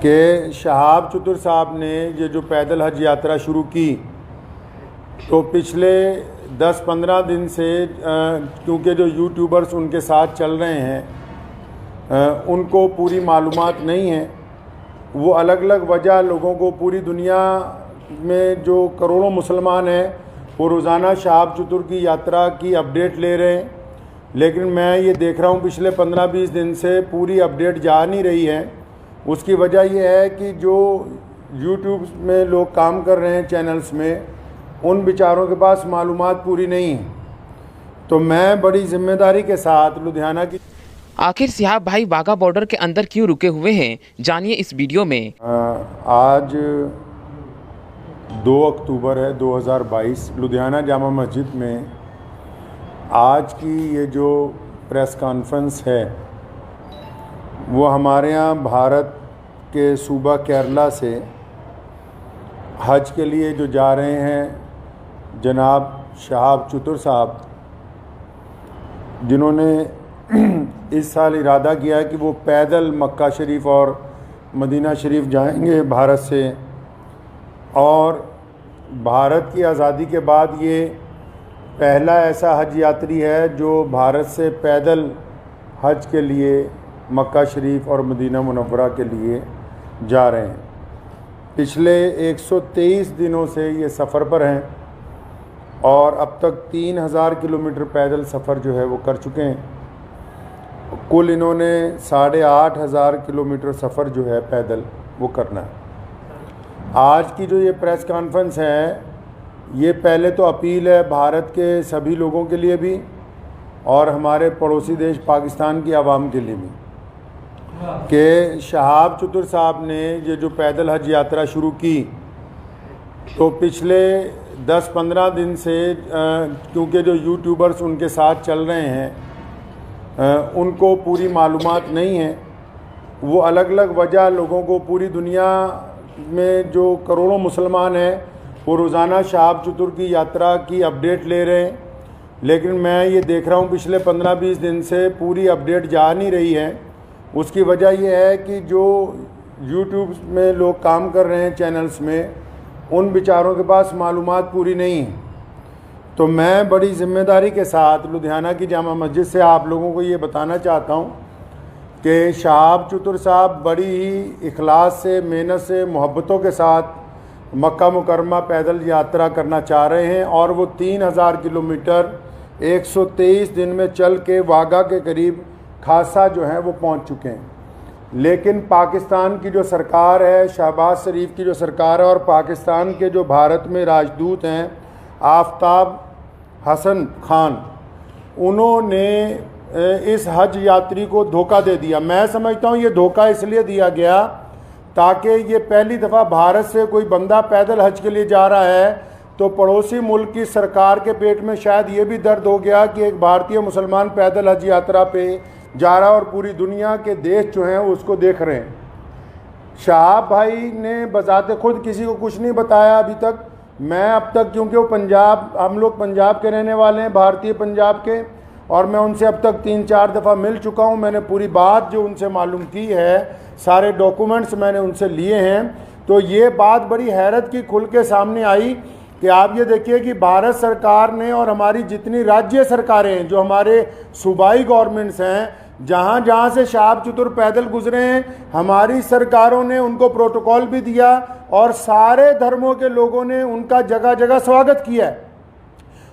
कि शहाब चतुर साहब ने ये जो पैदल हज यात्रा शुरू की, तो पिछले 10-15 दिन से क्योंकि जो यूट्यूबर्स उनके साथ चल रहे हैं उनको पूरी मालूमात नहीं है। वो अलग अलग वजह लोगों को, पूरी दुनिया में जो करोड़ों मुसलमान हैं वो रोज़ाना शहाब चतुर की यात्रा की अपडेट ले रहे हैं, लेकिन मैं ये देख रहा हूँ पिछले 15-20 दिन से पूरी अपडेट जा नहीं रही है। उसकी वजह यह है कि जो यूट्यूब में लोग काम कर रहे हैं चैनल्स में, उन बेचारों के पास मालूमात पूरी नहीं है। तो मैं बड़ी जिम्मेदारी के साथ लुधियाना की। आखिर सिहाब भाई वाघा बॉर्डर के अंदर क्यों रुके हुए हैं, जानिए इस वीडियो में। आज 2 अक्टूबर है 2022। लुधियाना जामा मस्जिद में आज की ये जो प्रेस कॉन्फ्रेंस है वो हमारे यहाँ भारत के सूबा केरला से हज के लिए जो जा रहे हैं जनाब शहाब चतुर साहब, जिन्होंने इस साल इरादा किया है कि वो पैदल मक्का शरीफ और मदीना शरीफ जाएंगे भारत से, और भारत की आज़ादी के बाद ये पहला ऐसा हज यात्री है जो भारत से पैदल हज के लिए मक्का शरीफ और मदीना मुनव्वरा के लिए जा रहे हैं। पिछले 123 दिनों से ये सफ़र पर हैं और अब तक 3000 किलोमीटर पैदल सफ़र जो है वो कर चुके हैं। कुल इन्होंने 8500 किलोमीटर सफ़र जो है पैदल वो करना है। आज की जो ये प्रेस कॉन्फ्रेंस है, ये पहले तो अपील है भारत के सभी लोगों के लिए भी और हमारे पड़ोसी देश पाकिस्तान की आवाम के लिए भी, कि शहाब चतुर साहब ने ये जो पैदल हज यात्रा शुरू की, तो पिछले 10-15 दिन से क्योंकि जो यूट्यूबर्स उनके साथ चल रहे हैं उनको पूरी मालूमात नहीं है। वो अलग अलग वजह लोगों को, पूरी दुनिया में जो करोड़ों मुसलमान हैं वो रोज़ाना शहाब चतुर की यात्रा की अपडेट ले रहे हैं, लेकिन मैं ये देख रहा हूँ पिछले 15-20 दिन से पूरी अपडेट जा नहीं रही है। उसकी वजह यह है कि जो यूट्यूब में लोग काम कर रहे हैं चैनल्स में, उन बेचारों के पास मालूमात पूरी नहीं है। तो मैं बड़ी ज़िम्मेदारी के साथ लुधियाना की जामा मस्जिद से आप लोगों को ये बताना चाहता हूँ कि शहाब चतुर साहब बड़ी ही इखलास से, मेहनत से, मोहब्बतों के साथ मक्का मुकरमा पैदल यात्रा करना चाह रहे हैं और वो 3000 किलोमीटर 123 दिन में चल के वाघा के करीब खासा जो है वो पहुंच चुके हैं। लेकिन पाकिस्तान की जो सरकार है, शहबाज शरीफ की जो सरकार है, और पाकिस्तान के जो भारत में राजदूत हैं आफ्ताब हसन खान, उन्होंने इस हज यात्री को धोखा दे दिया। मैं समझता हूँ ये धोखा इसलिए दिया गया ताकि ये पहली दफ़ा भारत से कोई बंदा पैदल हज के लिए जा रहा है तो पड़ोसी मुल्क की सरकार के पेट में शायद ये भी दर्द हो गया कि एक भारतीय मुसलमान पैदल हज यात्रा पे जा रहा है और पूरी दुनिया के देश जो हैं उसको देख रहे हैं। शहाब भाई ने बजाते खुद किसी को कुछ नहीं बताया अभी तक। मैं अब तक, क्योंकि वो पंजाब, हम लोग पंजाब के रहने वाले हैं, भारतीय पंजाब के, और मैं उनसे अब तक 3-4 दफ़ा मिल चुका हूँ। मैंने पूरी बात जो उनसे मालूम की है, सारे डॉक्यूमेंट्स मैंने उनसे लिए हैं। तो ये बात बड़ी हैरत की खुल के सामने आई कि आप ये देखिए कि भारत सरकार ने और हमारी जितनी राज्य सरकारें हैं, जो हमारे सूबाई गवर्नमेंट्स हैं, जहाँ जहाँ से शहाब चतुर पैदल गुजरे हैं, हमारी सरकारों ने उनको प्रोटोकॉल भी दिया और सारे धर्मों के लोगों ने उनका जगह जगह स्वागत किया है।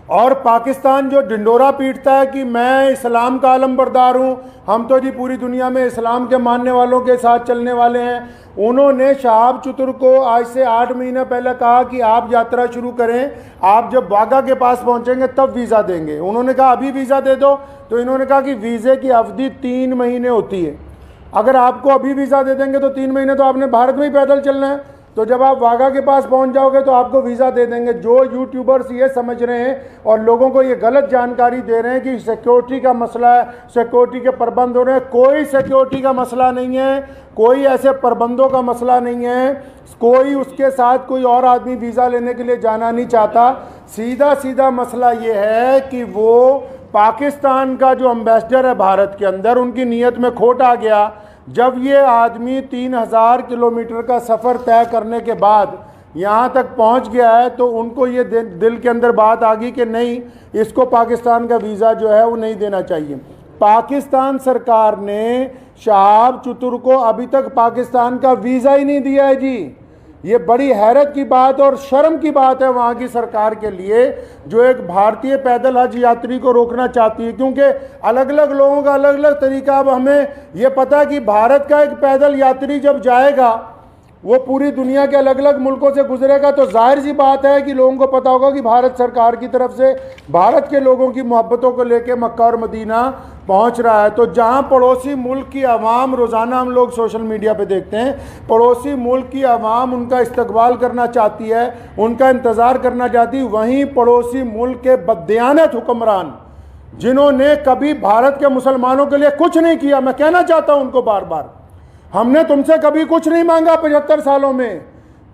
और पाकिस्तान जो ढिंडोरा पीटता है कि मैं इस्लाम का आलमबरदार हूँ, हम तो जी पूरी दुनिया में इस्लाम के मानने वालों के साथ चलने वाले हैं, उन्होंने शहाब चतुर को आज से 8 महीने पहले कहा कि आप यात्रा शुरू करें, आप जब वाघा के पास पहुंचेंगे तब वीज़ा देंगे। उन्होंने कहा अभी वीज़ा दे दो, तो इन्होंने कहा कि वीज़े की अवधि 3 महीने होती है। अगर आपको अभी वीज़ा दे देंगे तो 3 महीने तो आपने भारत में ही पैदल चलना है, तो जब आप वाघा के पास पहुंच जाओगे तो आपको वीज़ा दे देंगे। जो यूट्यूबर्स ये समझ रहे हैं और लोगों को ये गलत जानकारी दे रहे हैं कि सिक्योरिटी का मसला है, सिक्योरिटी के प्रबंध हो रहे हैं, कोई सिक्योरिटी का मसला नहीं है, कोई ऐसे प्रबंधों का मसला नहीं है, कोई उसके साथ कोई और आदमी वीज़ा लेने के लिए जाना नहीं चाहता। सीधा सीधा मसला ये है कि वो पाकिस्तान का जो एम्बेसडर है भारत के अंदर, उनकी नीयत में खोट आ गया। जब ये आदमी 3000 किलोमीटर का सफ़र तय करने के बाद यहाँ तक पहुँच गया है, तो उनको ये दिल के अंदर बात आ गई कि नहीं, इसको पाकिस्तान का वीज़ा जो है वो नहीं देना चाहिए। पाकिस्तान सरकार ने शहाब चतुर को अभी तक पाकिस्तान का वीज़ा ही नहीं दिया है जी। ये बड़ी हैरत की बात और शर्म की बात है वहाँ की सरकार के लिए, जो एक भारतीय पैदल हज यात्री को रोकना चाहती है, क्योंकि अलग अलग लोगों का अलग अलग तरीका। अब हमें ये पता है कि भारत का एक पैदल यात्री जब जाएगा वो पूरी दुनिया के अलग अलग मुल्कों से गुजरेगा, तो जाहिर सी बात है कि लोगों को पता होगा कि भारत सरकार की तरफ से भारत के लोगों की मोहब्बतों को लेकर मक्का और मदीना पहुंच रहा है। तो जहां पड़ोसी मुल्क की आवाम, रोज़ाना हम लोग सोशल मीडिया पे देखते हैं, पड़ोसी मुल्क की आवाम उनका इस्तकबाल करना चाहती है, उनका इंतज़ार करना चाहती है, वहीं पड़ोसी मुल्क के बददियानत हुक्मरान जिन्होंने कभी भारत के मुसलमानों के लिए कुछ नहीं किया, मैं कहना चाहता हूं उनको बार बार, हमने तुमसे कभी कुछ नहीं मांगा 75 सालों में,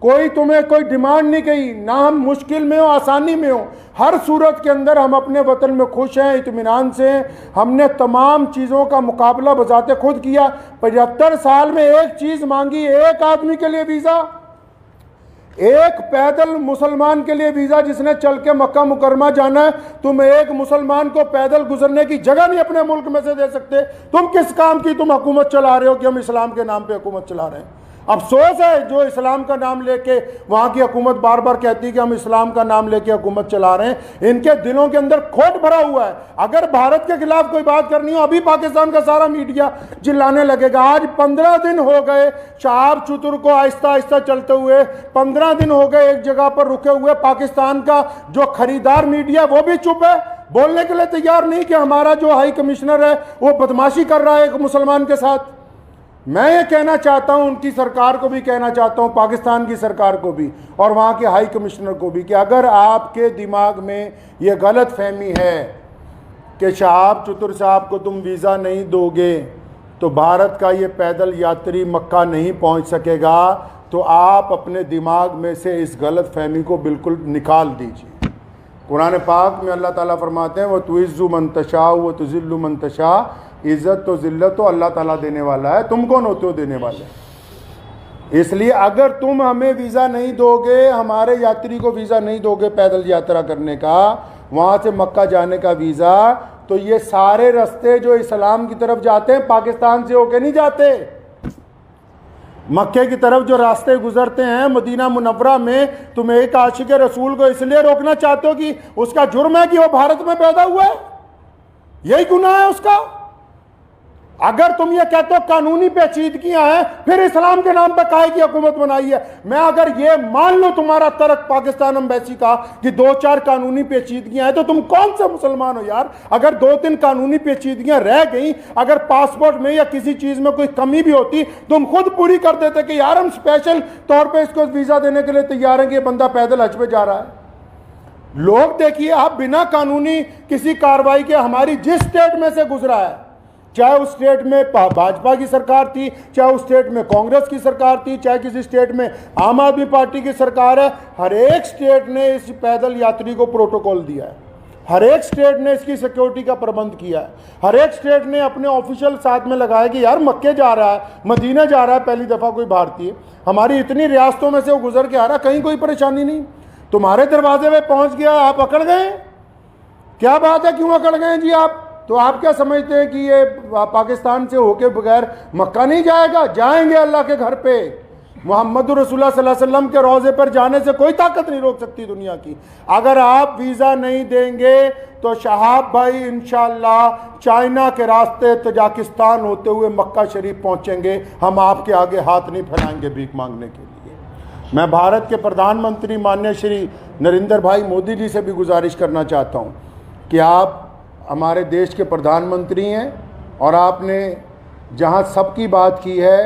कोई तुम्हें कोई डिमांड नहीं की, ना हम मुश्किल में हो आसानी में हो, हर सूरत के अंदर हम अपने वतन में खुश हैं, इत्मीनान से हैं। हमने तमाम चीज़ों का मुकाबला बजाते खुद किया। 75 साल में एक चीज़ मांगी, एक आदमी के लिए वीज़ा, एक पैदल मुसलमान के लिए वीज़ा जिसने चल के मक्का मुकरमा जाना है। तुम एक मुसलमान को पैदल गुजरने की जगह नहीं अपने मुल्क में से दे सकते। तुम किस काम की तुम हुकूमत चला रहे हो कि हम इस्लाम के नाम पे हुकूमत चला रहे हैं। अफसोस है जो इस्लाम का नाम लेके वहाँ की हुकूमत बार बार कहती है कि हम इस्लाम का नाम लेके हुकूमत चला रहे हैं, इनके दिलों के अंदर खोट भरा हुआ है। अगर भारत के खिलाफ कोई बात करनी हो, अभी पाकिस्तान का सारा मीडिया चिल्लाने लगेगा। आज 15 दिन हो गए शहाब चतुर को आहिस्ता आहिस्ता चलते हुए, 15 दिन हो गए एक जगह पर रुके हुए। पाकिस्तान का जो खरीदार मीडिया वो भी चुप है, बोलने के लिए तैयार नहीं कि हमारा जो हाई कमिश्नर है वो बदमाशी कर रहा है एक मुसलमान के साथ। मैं ये कहना चाहता हूं, उनकी सरकार को भी कहना चाहता हूं, पाकिस्तान की सरकार को भी और वहाँ के हाई कमिश्नर को भी, कि अगर आपके दिमाग में ये गलत फहमी है कि शहाब चतुर साहब को तुम वीज़ा नहीं दोगे तो भारत का ये पैदल यात्री मक्का नहीं पहुँच सकेगा, तो आप अपने दिमाग में से इस गलत फहमी को बिल्कुल निकाल दीजिए। कुरान पाक में अल्लाह ताला फरमाते हैं, वह तुइज़्ज़ु मन तशा व तुज़िल्लु मन तशा, इज़्ज़त तो ज़िल्लत तो अल्लाह ताला देने वाला है, तुम कौन होते हो देने वाले। इसलिए अगर तुम हमें वीज़ा नहीं दोगे, हमारे यात्री को वीज़ा नहीं दोगे पैदल यात्रा करने का, वहाँ से मक्का जाने का वीज़ा, तो ये सारे रास्ते जो इस्लाम की तरफ जाते हैं पाकिस्तान से होके नहीं जाते। मक्के की तरफ जो रास्ते गुजरते हैं मदीना मुनव्वरा में, तुम एक आशिक रसूल को इसलिए रोकना चाहते हो कि उसका जुर्म है कि वो भारत में पैदा हुआ है, यही गुनाह है उसका। अगर तुम ये कहते हो कानूनी पेचीदगियां हैं, फिर इस्लाम के नाम पर काहे की हुकूमत बनाई है। मैं अगर ये मान लो तुम्हारा तर्क पाकिस्तान एम्बेसी का कि 2-4 कानूनी पेचीदगियां हैं, तो तुम कौन से मुसलमान हो यार। अगर 2-3 कानूनी पेचीदगियां रह गई, अगर पासपोर्ट में या किसी चीज में कोई कमी भी होती, तुम खुद पूरी कर देते कि यार हम स्पेशल तौर पर इसको वीजा देने के लिए तैयार हैं कि ये बंदा पैदल हज पे जा रहा है। लोग देखिए, आप बिना कानूनी किसी कार्रवाई के हमारी जिस स्टेट में से गुजरा है, चाहे उस स्टेट में भाजपा की सरकार थी, चाहे उस स्टेट में कांग्रेस की सरकार थी, चाहे किसी स्टेट में आम आदमी पार्टी की सरकार है, हर एक स्टेट ने इस पैदल यात्री को प्रोटोकॉल दिया है, हर एक स्टेट ने इसकी सिक्योरिटी का प्रबंध किया है, हर एक स्टेट ने अपने ऑफिशियल साथ में लगाया कि यार मक्के जा रहा है, मदीना जा रहा है पहली दफ़ा कोई भारतीय, हमारी इतनी रियासतों में से वो गुजर के आ रहा, कहीं कोई परेशानी नहीं, तुम्हारे दरवाजे पे पहुंच गया, आप अकड़ गए। क्या बात है, क्यों अकड़ गए जी आप? तो आप क्या समझते हैं कि ये पाकिस्तान से होके बगैर मक्का नहीं जाएगा? जाएंगे अल्लाह के घर पे। मोहम्मद रसूलुल्लाह सल्लल्लाहु अलैहि वसल्लम के रोज़े पर जाने से कोई ताकत नहीं रोक सकती दुनिया की। अगर आप वीज़ा नहीं देंगे तो शहाब भाई इंशाअल्लाह चाइना के रास्ते तजाकिस्तान होते हुए मक्का शरीफ पहुँचेंगे। हम आपके आगे हाथ नहीं फैलाएंगे भीख मांगने के लिए। मैं भारत के प्रधानमंत्री माननीय श्री नरेंद्र भाई मोदी जी से भी गुजारिश करना चाहता हूँ कि आप हमारे देश के प्रधानमंत्री हैं और आपने जहां सबकी बात की है,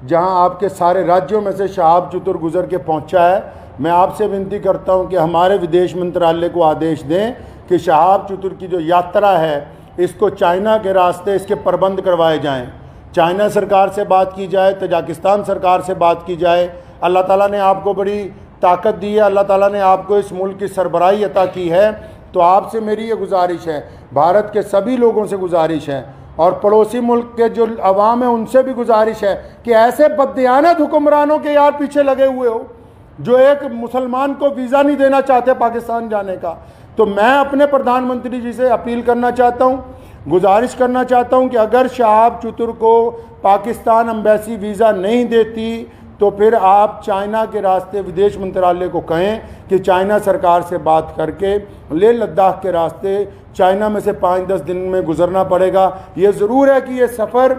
जहां आपके सारे राज्यों में से शहाब चतुर गुजर के पहुंचा है, मैं आपसे विनती करता हूं कि हमारे विदेश मंत्रालय को आदेश दें कि शहाब चतुर की जो यात्रा है इसको चाइना के रास्ते इसके प्रबंध करवाए जाएं। चाइना सरकार से बात की जाए, तजाकिस्तान सरकार से बात की जाए। अल्लाह ताला ने आपको बड़ी ताकत दी है, अल्लाह ताला ने आपको इस मुल्क की सरबराही अता की है। तो आपसे मेरी ये गुजारिश है, भारत के सभी लोगों से गुजारिश है, और पड़ोसी मुल्क के जो अवाम है उनसे भी गुजारिश है कि ऐसे बददियानत हुक्मरानों के यार पीछे लगे हुए हो जो एक मुसलमान को वीज़ा नहीं देना चाहते पाकिस्तान जाने का। तो मैं अपने प्रधानमंत्री जी से अपील करना चाहता हूँ, गुजारिश करना चाहता हूँ कि अगर शहाब चतुर को पाकिस्तान एम्बेसी वीज़ा नहीं देती तो फिर आप चाइना के रास्ते विदेश मंत्रालय को कहें कि चाइना सरकार से बात करके लेह लद्दाख के रास्ते चाइना में से 5-10 दिन में गुजरना पड़ेगा। ये ज़रूर है कि ये सफ़र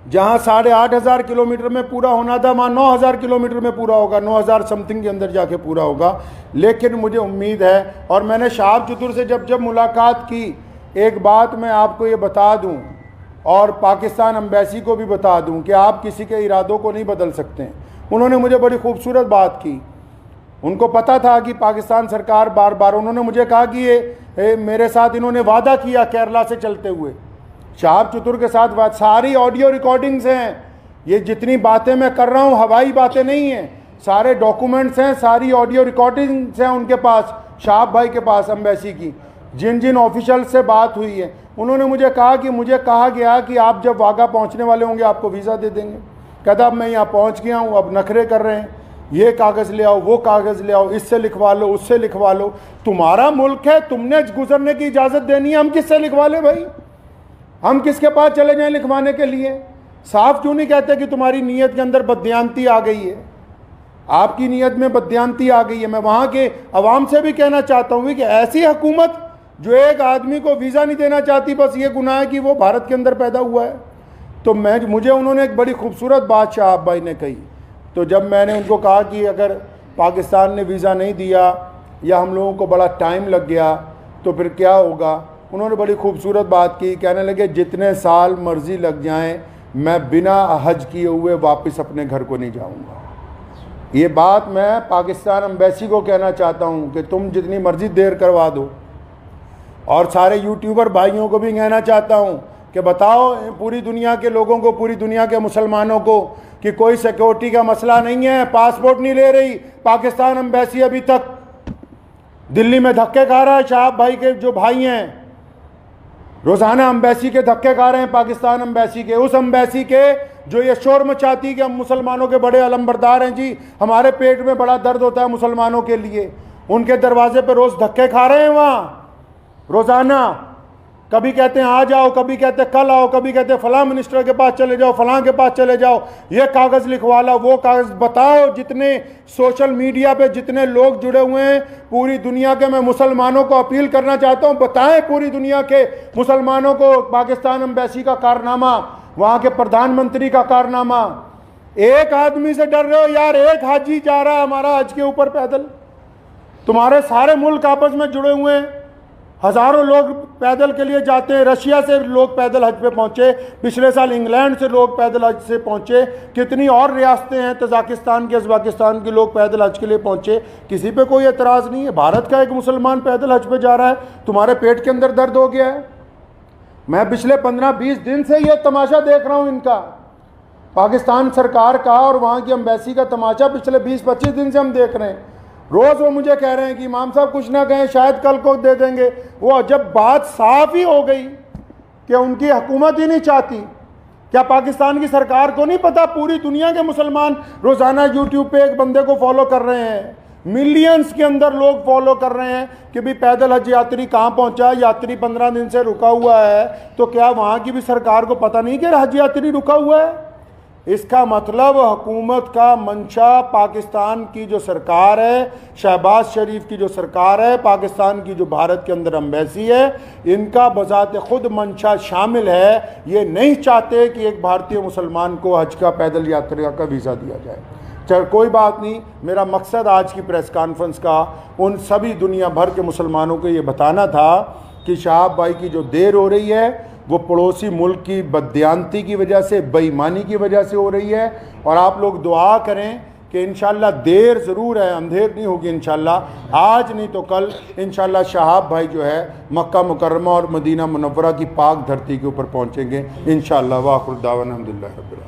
जहाँ 8,500 किलोमीटर में पूरा होना था वहाँ 9,000 किलोमीटर में पूरा होगा, 9,000 समथिंग के अंदर जाके पूरा होगा। लेकिन मुझे उम्मीद है, और मैंने शहाब चतुर से जब मुलाकात की, एक बात मैं आपको ये बता दूँ और पाकिस्तान एम्बेसी को भी बता दूं कि आप किसी के इरादों को नहीं बदल सकते। उन्होंने मुझे बड़ी खूबसूरत बात की, उनको पता था कि पाकिस्तान सरकार बार बार, उन्होंने मुझे कहा कि ये मेरे साथ इन्होंने वादा किया केरला से चलते हुए, शहाब चतुर के साथ बात, सारी ऑडियो रिकॉर्डिंग्स हैं, ये जितनी बातें मैं कर रहा हूँ हवाई बातें नहीं हैं, सारे डॉक्यूमेंट्स हैं, सारी ऑडियो रिकॉर्डिंग्स हैं उनके पास, शहाब भाई के पास एम्बेसी की, जिन जिन ऑफिशियल से बात हुई है। उन्होंने मुझे कहा कि मुझे कहा गया कि आप जब वाघा पहुंचने वाले होंगे आपको वीज़ा दे देंगे। कहता अब मैं यहाँ पहुंच गया हूँ, अब नखरे कर रहे हैं, ये कागज़ ले आओ, वो कागज़ ले आओ, इससे लिखवा लो, उससे लिखवा लो। तुम्हारा मुल्क है, तुमने गुजरने की इजाज़त देनी है, हम किससे लिखवा लें भाई? हम किसके पास चले जाएं लिखवाने के लिए? साफ क्यों नहीं कहते कि तुम्हारी नीयत के अंदर बददियानती आ गई है, आपकी नीयत में बददियानती आ गई है। मैं वहाँ के अवाम से भी कहना चाहता हूँ कि ऐसी हुकूमत जो एक आदमी को वीज़ा नहीं देना चाहती, बस ये गुनाह है कि वो भारत के अंदर पैदा हुआ है। तो मुझे उन्होंने एक बड़ी खूबसूरत बात शहाब भाई ने कही। तो जब मैंने उनको कहा कि अगर पाकिस्तान ने वीज़ा नहीं दिया या हम लोगों को बड़ा टाइम लग गया तो फिर क्या होगा, उन्होंने बड़ी खूबसूरत बात की, कहने लगे जितने साल मर्ज़ी लग जाएं मैं बिना हज किए हुए वापस अपने घर को नहीं जाऊँगा। ये बात मैं पाकिस्तान एम्बेसी को कहना चाहता हूँ कि तुम जितनी मर्ज़ी देर करवा दो, और सारे यूट्यूबर भाइयों को भी कहना चाहता हूँ कि बताओ पूरी दुनिया के लोगों को, पूरी दुनिया के मुसलमानों को कि कोई सिक्योरिटी का मसला नहीं है, पासपोर्ट नहीं ले रही पाकिस्तान एम्बेसी, अभी तक दिल्ली में धक्के खा रहा है। शहाब भाई के जो भाई हैं रोज़ाना एम्बेसी के धक्के खा रहे हैं, पाकिस्तान एम्बेसी के, उस एम्बेसी के जो ये शोर मचाती कि हम मुसलमानों के बड़े अलमबरदार हैं जी, हमारे पेट में बड़ा दर्द होता है मुसलमानों के लिए, उनके दरवाजे पर रोज़ धक्के खा रहे हैं वहाँ रोज़ाना। कभी कहते हैं आ जाओ, कभी कहते हैं कल आओ, कभी कहते हैं फलां मिनिस्टर के पास चले जाओ, फलां के पास चले जाओ, ये कागज़ लिखवा लो, वो कागज़। बताओ जितने सोशल मीडिया पे जितने लोग जुड़े हुए हैं पूरी दुनिया के, मैं मुसलमानों को अपील करना चाहता हूँ, बताएं पूरी दुनिया के मुसलमानों को पाकिस्तान एम्बेसी का कारनामा, वहाँ के प्रधानमंत्री का कारनामा। एक आदमी से डर रहे हो यार, एक हाजी जा रहा है हमारा हज के ऊपर पैदल, तुम्हारे सारे मुल्क आपस में जुड़े हुए हैं, हज़ारों लोग पैदल के लिए जाते हैं। रशिया से लोग पैदल हज पे पहुँचे, पिछले साल इंग्लैंड से लोग पैदल हज से पहुँचे, कितनी और रियासतें हैं, तजाकिस्तान के, उज़्बेकिस्तान के लोग पैदल हज के लिए पहुँचे, किसी पे कोई एतराज़ नहीं है। भारत का एक मुसलमान पैदल हज पे जा रहा है, तुम्हारे पेट के अंदर दर्द हो गया है। मैं पिछले 15-20 दिन से ये तमाशा देख रहा हूँ इनका, पाकिस्तान सरकार का और वहाँ की एम्बेसी का तमाशा पिछले 20-25 दिन से हम देख रहे हैं। रोज़ वो मुझे कह रहे हैं कि इमाम साहब कुछ ना कहें, शायद कल को दे देंगे। वो जब बात साफ ही हो गई कि उनकी हुकूमत ही नहीं चाहती, क्या पाकिस्तान की सरकार को नहीं पता पूरी दुनिया के मुसलमान रोज़ाना यूट्यूब पे एक बंदे को फॉलो कर रहे हैं, मिलियंस के अंदर लोग फॉलो कर रहे हैं कि भाई पैदल हज यात्री कहाँ पहुँचा, यात्री 15 दिन से रुका हुआ है, तो क्या वहाँ की भी सरकार को पता नहीं कि हज यात्री रुका हुआ है? इसका मतलब हुकूमत का मंशा, पाकिस्तान की जो सरकार है, शहबाज शरीफ की जो सरकार है, पाकिस्तान की जो भारत के अंदर एम्बेसी है, इनका बजाते खुद मंशा शामिल है। ये नहीं चाहते कि एक भारतीय मुसलमान को हज का पैदल यात्रा का वीज़ा दिया जाए। चल कोई बात नहीं, मेरा मकसद आज की प्रेस कॉन्फ्रेंस का उन सभी दुनिया भर के मुसलमानों को ये बताना था कि शहाब भाई की जो देर हो रही है वो पड़ोसी मुल्क की बददियानती की वजह से, बेईमानी की वजह से हो रही है। और आप लोग दुआ करें कि इंशाल्लाह देर ज़रूर है, अंधेर नहीं होगी इंशाल्लाह, आज नहीं तो कल इंशाल्लाह शहाब भाई जो है मक्का मुकर्रमा और मदीना मुनव्वरा की पाक धरती के ऊपर पहुँचेंगे इंशाल्लाह। वाखिर दावाना अल्हम्दुलिल्लाह रब्बिल आलमीन।